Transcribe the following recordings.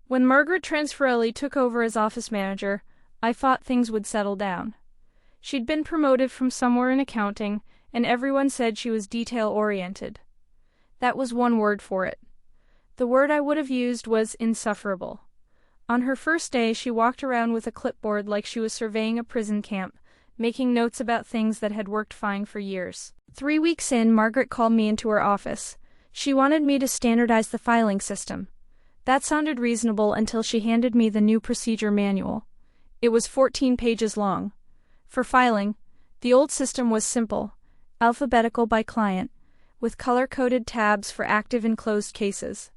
When Margaret Transferelli took over as office manager, I thought things would settle down. She'd been promoted from somewhere in accounting, and everyone said she was detail-oriented. That was one word for it. The word I would have used was insufferable. On her first day, she walked around with a clipboard like she was surveying a prison camp, making notes about things that had worked fine for years. 3 weeks in, Margaret called me into her office. She wanted me to standardize the filing system. That sounded reasonable until she handed me the new procedure manual. It was 14 pages long. For filing, the old system was simple, alphabetical by client, with color-coded tabs for active and closed cases.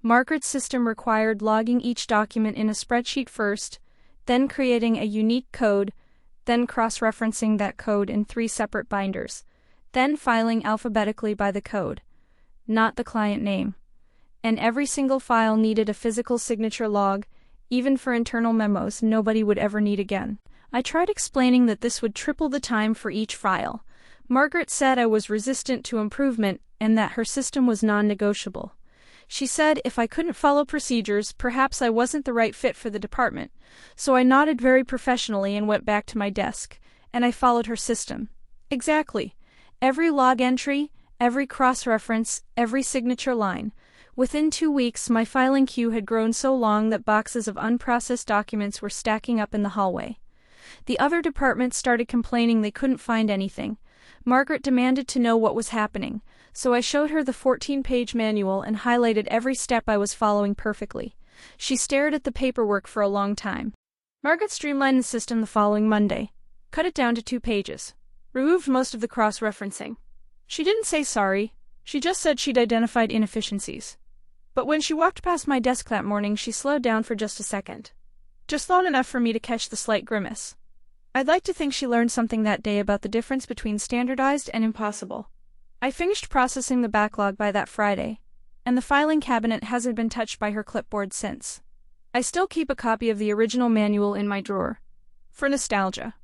Margaret's system required logging each document in a spreadsheet first, then creating a unique code, then cross-referencing that code in 3 separate binders, then filing alphabetically by the code, not the client name. And every single file needed a physical signature log, even for internal memos nobody would ever need again. I tried explaining that this would triple the time for each file. Margaret said I was resistant to improvement and that her system was non-negotiable. She said if I couldn't follow procedures, perhaps I wasn't the right fit for the department. So I nodded very professionally and went back to my desk, and I followed her system. Exactly. Every log entry, every cross-reference, every signature line. Within 2 weeks, my filing queue had grown so long that boxes of unprocessed documents were stacking up in the hallway. The other departments started complaining they couldn't find anything. Margaret demanded to know what was happening, so I showed her the 14-page manual and highlighted every step I was following perfectly. She stared at the paperwork for a long time. Margaret streamlined the system the following Monday, cut it down to 2 pages, removed most of the cross-referencing. She didn't say sorry, she just said she'd identified inefficiencies. But when she walked past my desk that morning, she slowed down for just a second. Just long enough for me to catch the slight grimace. I'd like to think she learned something that day about the difference between standardized and impossible. I finished processing the backlog by that Friday, and the filing cabinet hasn't been touched by her clipboard since. I still keep a copy of the original manual in my drawer, for nostalgia.